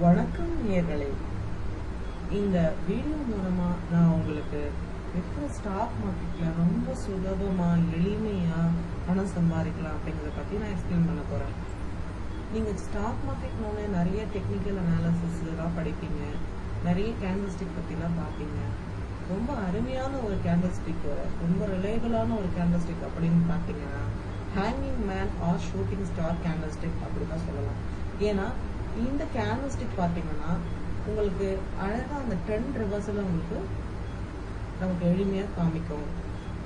வணக்கம் நேயர்களே. இந்த வீடியோ மூலமா நான் உங்களுக்கு எப்படி ஸ்டாக் மார்க்கெட்ல ரொம்ப சுலபமா எளிமையா பணம் சம்பாதிக்கலாம் அப்படிங்கிறத பத்தி நான் எக்ஸ்பிளைன் பண்ண போறேன். நீங்க ஸ்டாக் மார்க்கெட்னால நிறைய டெக்னிக்கல் அனாலிசிஸ் எல்லாம் படிப்பீங்க, நிறைய கேண்டில் ஸ்டிக் பத்திலாம் பார்ப்பீங்க. ரொம்ப அருமையான ஒரு கேண்டில் ஸ்டிக், ரொம்ப ரிலையபிளான ஒரு கேண்டில் ஸ்டிக் அப்படின்னு பார்த்தீங்கன்னா hanging man R shooting star candle stick அப்படிதான் சொல்லலாம். ஏன்னா இந்த கேண்டில் ஸ்டிக் பார்த்தீங்கன்னா உங்களுக்கு அழகாக அந்த ட்ரெண்ட் ரிவர்ஸில் உங்களுக்கு நமக்கு எளிமையாக காமிக்கும்.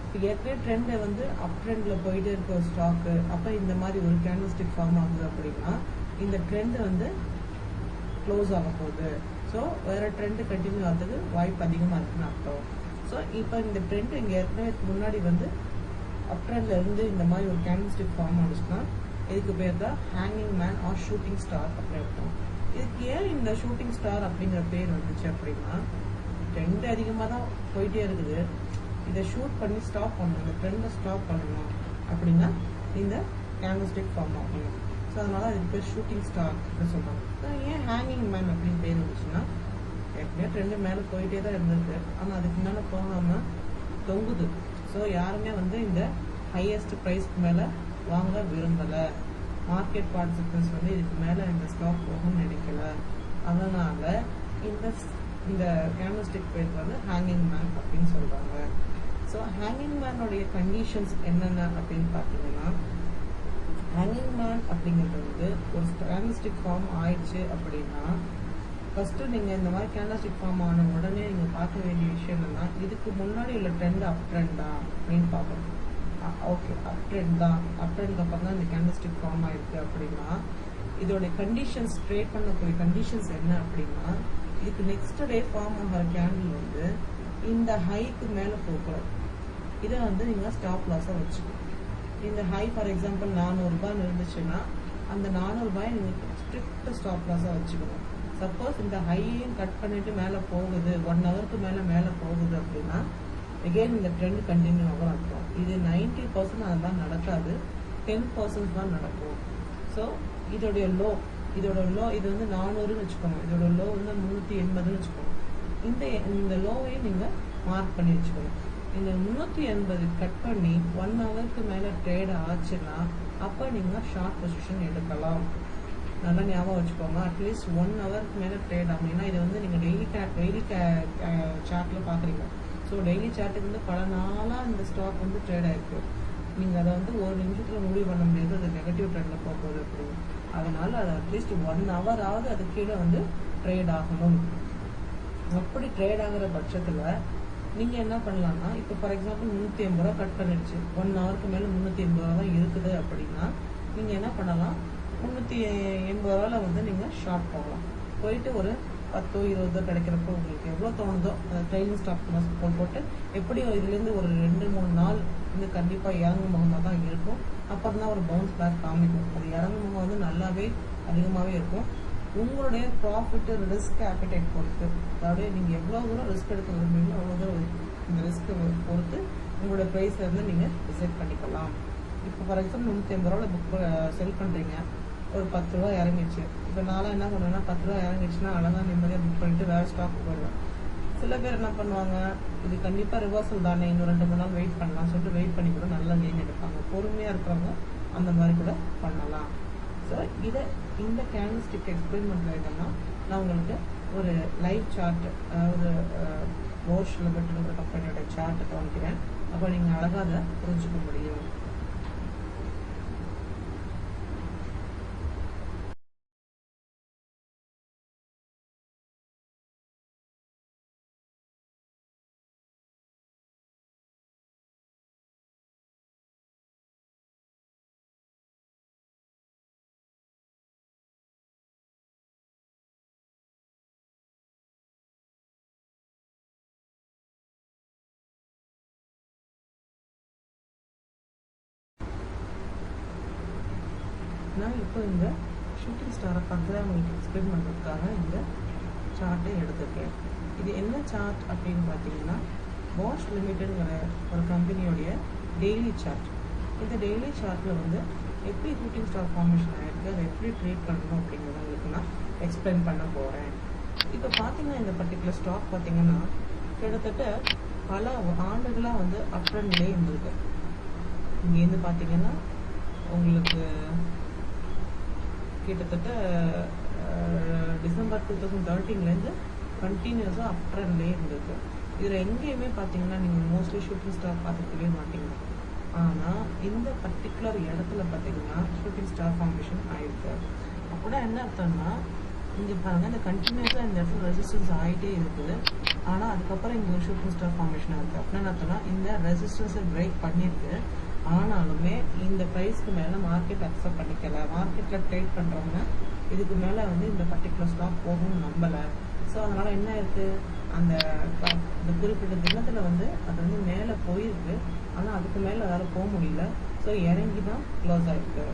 இப்போ ஏற்கனவே ட்ரெண்டை அப் ட்ரெண்டில் போயிட்டே இருக்க ஒரு ஸ்டாக்கு, அப்போ இந்த மாதிரி ஒரு கேண்டில் ஸ்டிக் ஃபார்ம் ஆகுது அப்படின்னா இந்த ட்ரெண்டு க்ளோஸ் ஆக போகுது. ஸோ வேற ட்ரெண்டு கண்டினியூ ஆகிறதுக்கு வாய்ப்பு அதிகமாக இருக்குன்னு அர்த்தம். ஸோ இப்போ இந்த ட்ரெண்ட் இங்கே ஏற்கனவே முன்னாடி அப் ட்ரெண்ட்ல இருந்து இந்த மாதிரி ஒரு கேண்டில் ஸ்டிக் ஃபார்ம் ஆனிச்சுன்னா இதுக்கு பேர் தான் hanging man R shooting star அப்படின்னு இருக்கும். இதுக்கு ஏன் இந்த ஷூட்டிங் ஸ்டார் அப்படிங்கிற பேர் வந்துச்சு அப்படின்னா ட்ரெண்ட் அதிகமாக தான் போயிட்டே இருக்குது, இதை ஷூட் பண்ணி ஸ்டாப் பண்ணணும், இந்த ட்ரெண்டை ஸ்டாப் பண்ணணும் அப்படின்னா இந்த கேண்டில் ஸ்டிக் ஃபார்ம் ஆகணும். ஸோ அதனால அதுக்கு பேர் ஷூட்டிங் ஸ்டார் அப்படின்னு சொல்றாங்க. ஏன் ஹேங்கிங் மேன் அப்படின்னு பேர் வந்துச்சுன்னா ஏற்கனவே ட்ரெண்டு மேலே போயிட்டே தான் இருந்திருக்கு, ஆனால் அதுக்கு மேலே போகாமல் தொங்குது. ஸோ யாருமே இந்த ஹையஸ்ட் ப்ரைஸ்க்கு மேலே வாங்க விரும்பலை, மார்க்கெட் பார்ட்டிசிபென்ட்ஸ் இதுக்கு மேலே இந்த ஸ்டாக் போகும்னு நினைக்கல. அதனால இந்த கேண்டில் ஸ்டிக் பேர் ஹேங்கிங் மேன் அப்படின்னு சொல்றாங்க. ஸோ ஹேங்கிங் மேனுடைய கண்டிஷன்ஸ் என்னென்ன அப்படின்னு பார்த்தீங்கன்னா, ஹேங்கிங் மேன் அப்படிங்கிறது ஒரு கேண்டில் ஸ்டிக் ஃபார்ம் ஆயிடுச்சு அப்படின்னா ஃபர்ஸ்ட் நீங்க இந்த மாதிரி கேண்டில் ஸ்டிக் ஃபார்ம் ஆன உடனே நீங்க பார்க்க வேண்டிய விஷயம் என்னன்னா, இதுக்கு முன்னாடி உள்ள ட்ரெண்ட் அப் ட்ரெண்டா அப்படின்னு பார்க்கணும். ஓகே, அப் ட்ரெண்ட் தான், அப் ட்ரெண்ட் அப்புறம் தான் இந்த கேண்டில் ஸ்டிக் ஃபார்ம் ஆயிருக்கு அப்படின்னா இதோட கண்டிஷன்ஸ், ட்ரேட் பண்ணக்கூடிய கண்டிஷன்ஸ் என்ன அப்படின்னா, இதுக்கு நெக்ஸ்ட் டே ஃபார்ம் ஆகிற கேண்டில் இந்த ஹைக்கு மேலே போகணும். இதை நீங்க ஸ்டாப் லாஸா வச்சுக்கணும். இந்த ஹை ஃபார் எக்ஸாம்பிள் 400 ரூபாய் இருந்துச்சுன்னா அந்த 400 ரூபாய் நீங்க ஸ்ட்ரிக்ட் ஸ்டாப் லாஸா வச்சுக்கணும். சப்போஸ் இந்த ஹையையும் கட் பண்ணிட்டு மேலே போகுது, 1 ஹவருக்கு மேலே போகுது அப்படின்னா எகெயின் இந்த ட்ரெண்ட் கண்டினியூ ஆகும் அர்த்தம். இது 90% அதெல்லாம் நடக்காது, 10% தான் நடக்கும். ஸோ இதோட லோ இது 400ன்னு வச்சுக்கோங்க, இதோட லோ 380ன்னு வச்சுக்கோங்க. இந்த லோவையும் நீங்கள் மார்க் பண்ணி வச்சுக்கணும். இந்த 380 கட் பண்ணி 1 ஹவருக்கு மேலே ட்ரேட் ஆச்சுன்னா அப்போ நீங்கள் ஷார்ட் பொசிஷன் எடுக்கலாம். நல்லா ஞாபகம் வச்சுக்கோங்க. அட்லீஸ்ட் 1 ஹவருக்கு மேலே ட்ரேட் ஆகுனா இது நீங்கள் டெய்லி சார்ட்ல பார்க்குறீங்க. ஸோ டெய்லி சார்ட்டுக்கு பல நாளாக இந்த ஸ்டாக் ட்ரேட் ஆயிருக்கு. நீங்கள் அதை ஒரு நிமிஷத்தில் முடிவு பண்ண முடியாது அது நெகட்டிவ் ட்ரெண்டில் போகுது அப்படின்னு. அதனால அது அட்லீஸ்ட் 1 ஹவராவது அது கீழே ட்ரேட் ஆகணும். அப்படி ட்ரேட் ஆகிற பட்சத்தில் நீங்கள் என்ன பண்ணலாம்னா, இப்போ ஃபார் எக்ஸாம்பிள் 380 ரூபா கட் பண்ணிடுச்சு, 1 ஹவருக்கு மேலே 380 ரூபா தான் இருக்குது அப்படின்னா நீங்கள் என்ன பண்ணலாம், 380 ரூபாயில் நீங்கள் ஷார்ட் போகலாம். போயிட்டு ஒரு 10 20 கிடைக்கிறப்போ உங்களுக்கு எவ்வளோ தோணுதோ ட்ரைனிங் ஸ்டாப் போட்டு எப்படியும் இதுலேருந்து ஒரு 2-3 நாள் கண்டிப்பாக இறங்கும் முகமாக தான் இருக்கும். அப்புறம் தான் ஒரு பவுன்ஸ் பேக் காமிக்கும். அது இறங்கும் முகம் நல்லாவே அதிகமாகவே இருக்கும். உங்களுடைய ப்ராஃபிட் ரிஸ்க் ஆப்பிடைட் பொறுத்து, அதாவது நீங்கள் எவ்வளோ தூரம் ரிஸ்க் எடுக்க விரும்புறீங்களோ அவ்வளோ தூரம் இந்த ரிஸ்க்கை பொறுத்து உங்களோட ப்ரைஸை நீங்கள் டிசைட் பண்ணிக்கலாம். இப்போ ஃபார் எக்ஸாம்பிள் 180 ரூபாவில் புக் செல் பண்ணுறீங்க, ஒரு 10 ரூபா இறங்கிடுச்சு. இப்போ நானும் என்ன பண்ணுவேன்னா 10 ரூபா இறங்கிடுச்சுன்னா அழகாக நிம்மதியாக புக் பண்ணிட்டு வேறு ஸ்டாக் போயிடுவேன். சில பேர் என்ன பண்ணுவாங்க, இது கண்டிப்பாக ரிவர்சல் தானே, இன்னும் 2-3 நாள் வெயிட் பண்ணலாம் சொல்லிட்டு வெயிட் பண்ணி கூட நல்லா கெயின் எடுப்பாங்க. பொறுமையாக இருக்கிறவங்க அந்த மாதிரி கூட பண்ணலாம். ஸோ இந்த கேண்டில் ஸ்டிக் எக்ஸ்பிளைன் பண்ணுறதுன்னா நான் உங்களுக்கு ஒரு லைவ் சார்ட், அதாவது போர்ஷ் லிமிடெட்ங்கிற கம்பெனியோட சார்ட் காமிக்கிறேன். அப்போ நீங்கள் அழகாக அதை புரிஞ்சுக்க முடியும். நான் இப்போ இந்த ஷூட்டிங் ஸ்டாரை பார்த்து உங்களுக்கு எக்ஸ்பிளைன் பண்ணுறதுக்காக இந்த சார்ட்டை எடுத்திருக்கேன். இது என்ன சார்ட் அப்படின்னு பார்த்தீங்கன்னா, பாஷ் லிமிடெட்ங்கிற ஒரு கம்பெனியோடைய டெய்லி சார்ட். இந்த டெய்லி சார்ட்டில் எப்படி ஷூட்டிங் ஸ்டார் ஃபார்மேஷன் ஆகிருக்கு, அதை எப்படி ட்ரேட் பண்ணணும் அப்படிங்கிறத உங்களுக்கு நான் எக்ஸ்பிளைன் பண்ண போகிறேன். இப்போ பார்த்தீங்கன்னா இந்த பர்டிகுலர் ஸ்டாக் பார்த்தீங்கன்னா கிட்டத்தட்ட பல ஆண்டுகளாக வந்து அப் ட்ரெண்ட்லேயே இருந்திருக்கு. இங்கேருந்து பார்த்தீங்கன்னா உங்களுக்கு கிட்டத்தட்ட டிசம்பர் 2013 கண்டினியூஸாக அப் ட்ரெண்ட்லேயே இருந்திருக்கு. இதில் எங்கேயுமே பார்த்தீங்கன்னா நீங்கள் மோஸ்ட்லி ஷூட்டிங் ஸ்டார் பார்த்துக்கவே மாட்டீங்க. ஆனால் இந்த பர்டிகுலர் இடத்துல பார்த்தீங்கன்னா ஷூட்டிங் ஸ்டார் ஃபார்மேஷன் ஆயிருக்கு. அப்படின்னா என்ன அர்த்தம்னா இங்கே பாருங்கள், இந்த கண்டினியூஸாக இந்த இடத்துல ரெசிஸ்டன்ஸ் ஆகிட்டே இருக்குது. ஆனால் அதுக்கப்புறம் இங்கே ஒரு ஷூட்டிங் ஸ்டார் ஃபார்மேஷனாக இருக்குது. அப்படின்னா என்ன அர்த்தம்னா இந்த ரெசிஸ்டன்ஸை பிரேக் பண்ணியிருக்கு. ஆனாலுமே இந்த ப்ரைஸ்க்கு மேலே மார்க்கெட் அக்செப்ட் பண்ணிக்கல. மார்க்கெட்டில் ட்ரேட் பண்ணுறவங்க இதுக்கு மேலே வந்து இந்த பர்டிகுலர் ஸ்டாக் போகணும்னு நம்பலை. ஸோ அதனால் என்ன இருக்குது, அந்த குறிப்பிட்ட தினத்தில் வந்து அது வந்து மேலே போயிருக்கு. ஆனால் அதுக்கு மேலே அதால் போக முடியல. ஸோ இறங்கி தான் க்ளோஸ் ஆகிருக்கு.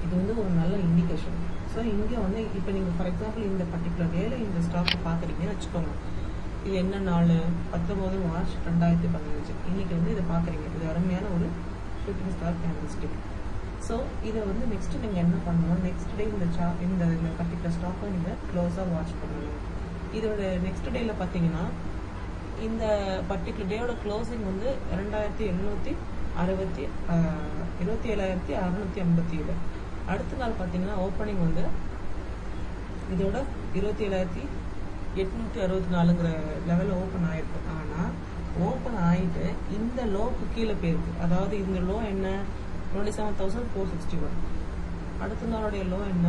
இது வந்து ஒரு நல்ல இண்டிகேஷன். ஸோ இங்கே வந்து இப்போ நீங்கள் ஃபார் எக்ஸாம்பிள் இந்த பர்டிகுலர் டேல இந்த ஸ்டாக்கை பார்க்குறீங்கன்னு வச்சுக்கோங்க. இது என்ன நாள், 19 மார்ச் 2015. இன்றைக்கி வந்து இதை பார்க்குறீங்க. இது அருமையான ஒரு ஷூட்டிங் ஸ்டார் கேண்டில்ஸ்டிக். ஸோ இதை வந்து நெக்ஸ்ட்டு நீங்கள் என்ன பண்ணணும், நெக்ஸ்ட் டே இந்த பர்டிகுலர் ஸ்டாக்கை நீங்கள் க்ளோஸாக வாட்ச் பண்ணணும். இதோட நெக்ஸ்ட் டேயில் பார்த்தீங்கன்னா இந்த பர்டிகுலர் டேயோட க்ளோசிங் வந்து 27,657. அடுத்த நாள் பார்த்தீங்கன்னா ஓப்பனிங் வந்து இதோட 27,864ங்கிற லெவலில் ஓப்பன் ஆயிருக்கு. ஆனால் ஓப்பன் ஆகிட்டு இந்த லோக்கு கீழே போயிருக்கு. அதாவது இந்த லோ என்ன 27,461. அடுத்த நாளுடைய லோ என்ன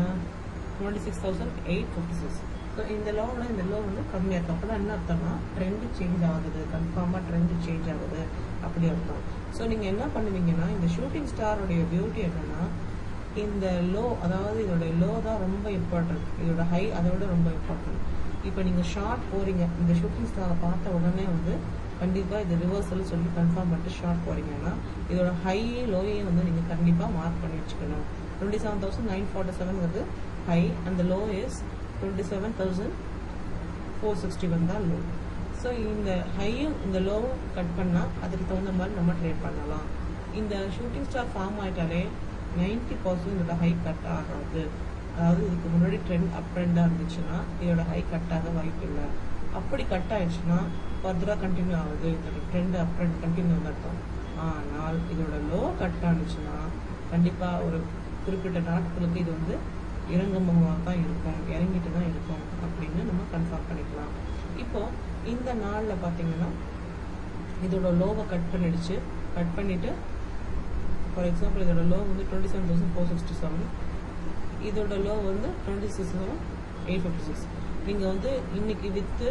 26,856. ஸோ இந்த லோவில் இந்த லோ வந்து கம்மியாக இருக்கும். அப்போ தான் என்ன அர்த்தம்னா ட்ரெண்டு சேஞ்ச் ஆகுது, கன்ஃபார்மாக ட்ரெண்டு சேஞ்ச் ஆகுது அப்படி அர்த்தம். ஸோ நீங்கள் என்ன பண்ணுவீங்கன்னா இந்த ஷூட்டிங் ஸ்டாரோடைய பியூட்டி என்னென்னா இந்த லோ, அதாவது இதோடைய லோ தான் ரொம்ப இம்பார்ட்டன்ட், இதோட ஹை அதை விட ரொம்ப இம்பார்ட்டன்ட். இப்போ நீங்கள் ஷார்ட் போகிறீங்க, இந்த ஷூட்டிங் ஸ்டாரை பார்த்த உடனே வந்து கண்டிப்பாக இது ரிவர்சல் சொல்லி கன்ஃபார்ம் பண்ணிட்டு ஷார்ட் போகிறீங்கன்னா இதோட ஹை லோயையும் வந்து நீங்கள் கண்டிப்பாக மார்க் பண்ணி வச்சுக்கணும். 27,947 ஹை, அந்த லோ இஸ் 27,461 தான் லோ. ஸோ இந்த ஹையும் இந்த லோவும் கட் பண்ணால் அதுக்கு தகுந்த மாதிரி நம்ம ட்ரேட் பண்ணலாம். இந்த ஷூட்டிங் ஸ்டார் ஃபார்ம் ஆகிட்டாலே 90% இதோட ஹை கட் ஆகாது. அதாவது இதுக்கு முன்னாடி ட்ரெண்ட் அப் ட்ரெண்டாக இருந்துச்சுன்னா இதோட ஹை கட் ஆக வாய்ப்பு இல்லை. அப்படி கட் ஆயிடுச்சுன்னா ஃபர்தராக கண்டினியூ ஆகுது, இதோட ட்ரெண்ட் அப் ட்ரெண்ட் கண்டினியூ அர்த்தம். ஆனால் இதோட லோ கட் ஆனிச்சுன்னா கண்டிப்பாக ஒரு குறிப்பிட்ட நாட்களுக்கு இது வந்து இறங்குமுகமாக தான் இருக்கும், இறங்கிட்டு தான் இருக்கும் அப்படின்னு நம்ம கன்ஃபார்ம் பண்ணிக்கலாம். இப்போ இந்த நாளில் பார்த்தீங்கன்னா இதோட லோவை கட் பண்ணிவிட்டு ஃபார் எக்ஸாம்பிள் இதோட லோ வந்து 27,467, இதோட லோ வந்து 26,856. நீங்கள் வந்து இன்னைக்கு விற்று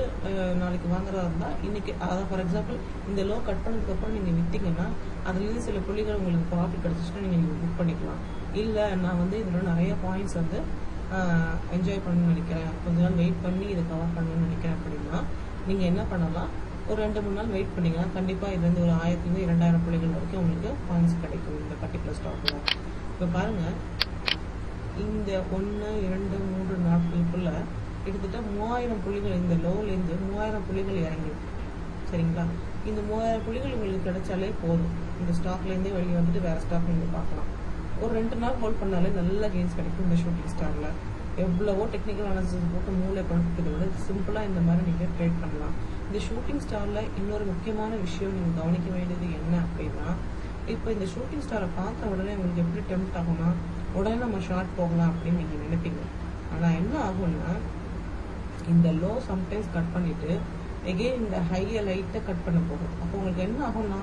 நாளைக்கு வாங்குறதா இருந்தால் இன்னைக்கு, அதாவது ஃபார் எக்ஸாம்பிள் இந்த லோ கட் பண்ணதுக்கப்புறம் நீங்கள் விற்றீங்கன்னா அதுலேருந்து சில புள்ளிகள் உங்களுக்கு ப்ராஃபிட் கிடச்சிச்சுன்னா நீங்கள் புக் பண்ணிக்கலாம். இல்லை நான் வந்து இதில் நிறைய பாயிண்ட்ஸ் வந்து என்ஜாய் பண்ணணும்னு நினைக்கிறேன், கொஞ்ச நாள் வெயிட் பண்ணி இதை கவர் பண்ணணும்னு நினைக்கிறேன் அப்படின்னா நீங்கள் என்ன பண்ணலாம், ஒரு 2-3 நாள் வெயிட் பண்ணிங்கன்னா கண்டிப்பாக இதுலேருந்து ஒரு 1000 - 2000 புள்ளிகள் வரைக்கும் உங்களுக்கு பாயிண்ட்ஸ் கிடைக்கும் இந்த பர்டிகுலர் ஸ்டாக்கில். இப்போ பாருங்கள், இந்த 1, 2, 3 நாட்களுக்குள்ள கிட்டத்தட்ட 3000 புள்ளிகள், இந்த லோலேருந்து 3000 புள்ளிகள் இறங்கிடும். சரிங்களா? இந்த 3000 புள்ளிகள் உங்களுக்கு கிடைச்சாலே போதும். இந்த ஸ்டாக்லேருந்தே வெளியே வந்துட்டு வேறு ஸ்டாக் நீங்கள் பார்க்கலாம். ஒரு 2 நாள் ஹோல்ட் பண்ணாலே நல்ல கெயின்ஸ் கிடைக்கும் இந்த ஷூட்டிங் ஸ்டாரில். எவ்வளவோ டெக்னிக்கல் அனாலிசிஸ் போட்டு மூளை குழப்பத்தை விட சிம்பிளாக இந்த மாதிரி நீங்கள் ட்ரேட் பண்ணலாம். இந்த ஷூட்டிங் ஸ்டாரில் இன்னொரு முக்கியமான விஷயம் நீங்கள் கவனிக்க வேண்டியது என்ன அப்படின்னா, இப்போ இந்த ஷூட்டிங் ஸ்டாரை பார்த்த உடனே உங்களுக்கு எப்படி டெம்ப்ட் ஆகும்னா உடனே நம்ம ஷார்ட் போகலாம் அப்படின்னு நீங்கள் நினைப்பீங்க. ஆனால் என்ன ஆகும்னா இந்த லோ சம்டைம்ஸ் கட் பண்ணிவிட்டு எகெயின் இந்த ஹையை லைட்டாக கட் பண்ண போகும். அப்போ உங்களுக்கு என்ன ஆகும்னா,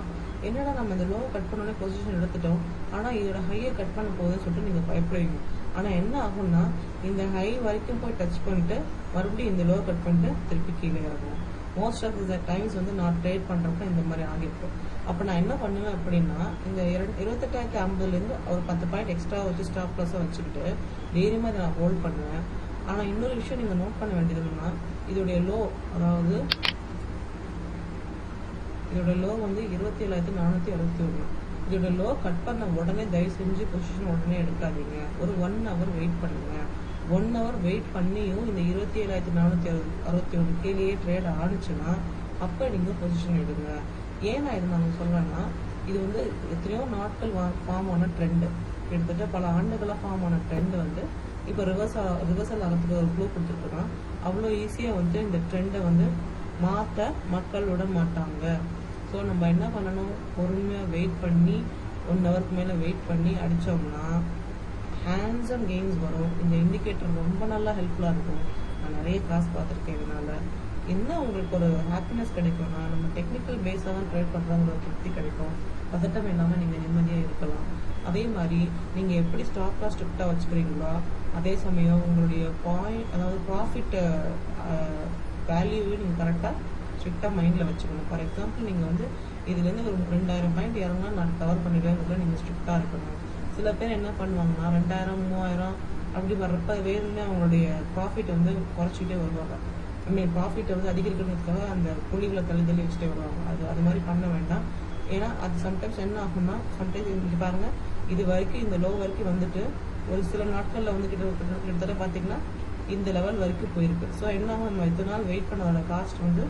என்னடா நம்ம இந்த லோவை கட் பண்ணோடனே பொசிஷன் எடுத்துட்டோம், ஆனால் இதோட ஹையை கட் பண்ண போகுதுன்னு சொல்லிட்டு நீங்கள் பயப்படுவீங்க. ஆனால் என்ன ஆகும்னா இந்த ஹை வரைக்கும் போய் டச் பண்ணிட்டு மறுபடியும் இந்த லோ கட் பண்ணிட்டு திருப்பி கீழே இறங்கும். மோஸ்ட் ஆஃப் த டைம்ஸ் வந்து நான் ட்ரேட் பண்ணுறப்ப இந்த மாதிரி ஆகிருக்கும். அப்போ நான் என்ன பண்ணுவேன் அப்படின்னா, இந்த 28,050லேருந்து ஒரு 10 பாயிண்ட் எக்ஸ்ட்ரா வச்சு ஸ்டாப் லாஸாக வச்சுக்கிட்டு தைரியமாக இதை நான் ஹோல்ட் பண்ணுவேன். ஆனால் இன்னொரு விஷயம் நீங்கள் நோட் பண்ண வேண்டியது என்னன்னா, இதோடைய லோ, அதாவது இதோட லோ வந்து 27,461. இதோட லோ கட் பண்ண உடனே தயவு செஞ்சு பொசிஷன் உடனே எடுக்காதீங்க. ஒரு 1 hour வெயிட் பண்ணுங்க. 1 hour வெயிட் பண்ணியும் இந்த 27,461 கீழேயே ட்ரேட் ஆனிச்சுன்னா அப்போ நீங்கள் பொசிஷன் எடுங்க. ஏன்னா இது நாங்கள் சொல்கிறேன்னா, இது வந்து எத்தனையோ நாட்கள் ஃபார்ம் ஆன ட்ரெண்டு, கிட்டத்தட்ட பல ஆண்டுகளாக ஃபார்ம் ஆன ட்ரெண்ட் வந்து இப்போ ரிவர்சல் ஆகிறதுக்கு ஒரு க்ளூ கொடுத்துருக்குன்னா அவ்வளோ ஈஸியாக வந்து இந்த ட்ரெண்டை வந்து மாற்ற மக்கள் விட மாட்டாங்க. ஸோ நம்ம என்ன பண்ணணும், பொறுமையாக வெயிட் பண்ணி 1 ஹவருக்கு மேலே வெயிட் பண்ணி அடித்தோம்னா ஹேண்ட்ஸம் கெயின்ஸ் வரும். இந்த இண்டிகேட்டர் ரொம்ப நல்லா ஹெல்ப்ஃபுல்லாக இருக்கும். நான் நிறைய காசு பார்த்துருக்கேன். இதனால என்ன உங்களுக்கு ஒரு ஹாப்பினஸ் கிடைக்கும்னா, நம்ம டெக்னிக்கல் பேஸாக தான் ட்ரேட் பண்ணுறவங்க ஒரு திருப்தி கிடைக்கும். பதட்டம் இல்லாமல் நீங்கள் நிம்மதியாக இருக்கலாம். அதே மாதிரி நீங்கள் எப்படி ஸ்டாப் லாஸ் ஸ்ட்ரிக்டாக வச்சுக்கிறீங்களோ அதே சமயம் உங்களுடைய அதாவது ப்ராஃபிட் வேல்யூவை நீங்கள் கரெக்டாக ஸ்ட்ரிக்டாக மைண்டில் வச்சுக்கணும். ஃபார் எக்ஸாம்பிள் நீங்கள் வந்து இதுலேருந்து ஒரு 2000 பாயிண்ட் இறங்கினா நான் கவர் பண்ணிடுவேன், நீங்கள் ஸ்ட்ரிக்டாக இருக்கணும். சில பேர் என்ன பண்ணுவாங்கன்னா 2000 3000 அப்படி வர்றப்ப வேணும்னே அவங்களுடைய ப்ராஃபிட் வந்து குறைச்சிக்கிட்டே வருவாங்க. ப்ராஃபிட் வந்து அதிகரிக்கிறதுக்காக அந்த புள்ளிகளை தள்ளி வச்சுட்டே வருவாங்க. அது மாதிரி பண்ண வேண்டாம். ஏன்னா அது சம்டைம்ஸ் என்ன ஆகும்னா, சம்டைம்ஸ் இங்கே பாருங்கள், இது வரைக்கும் இந்த லோ வரைக்கும் வந்துட்டு ஒரு சில நாட்களில் வந்து கிட்டத்தட்ட பார்த்தீங்கன்னா இந்த லெவல் வரைக்கும் போயிருக்கு. ஸோ என்ன ஆகும், நம்ம இத்தனை நாள் வெயிட் பண்ணதோட காஸ்ட் வந்து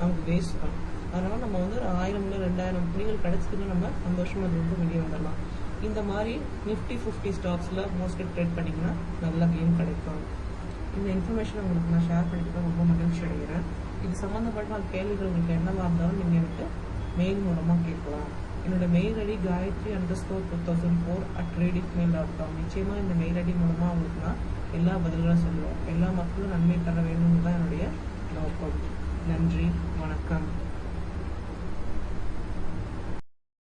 நமக்கு வேஸ்ட் தான். அதனால நம்ம வந்து 1000 2000 புள்ளிகள் கிடைச்சதுன்னு நம்ம சந்தோஷமாக அது வந்து வெளியே வந்துடலாம். இந்த மாதிரி நிஃப்டி 50 ஸ்டாக்ஸில் மோஸ்ட்லி ட்ரேட் பண்ணிங்கன்னா நல்ல கெயின் கிடைக்கும். இந்த இன்ஃபர்மேஷன் உங்களுக்கு நான் ஷேர் பண்ணிக்கிட்டு ரொம்ப மகிழ்ச்சி அடைகிறேன். இது சம்மந்தப்பட்ட கேள்விகள் உங்களுக்கு என்னவா இருந்தாலும் நீங்கள் எனக்கு மெயில் மூலமாக கேட்கலாம். என்னோட மெயில் ஐடி gayatri_2004@rediffmail.com. நிச்சயமாக இந்த மெயில் ஐடி மூலமாக உங்களுக்கு நான் எல்லா பதில்களும் சொல்லுவேன். எல்லா மக்களும் நன்மை தர வேணும்னு தான் என்னுடைய நோக்கம். நன்றி, வணக்கம்.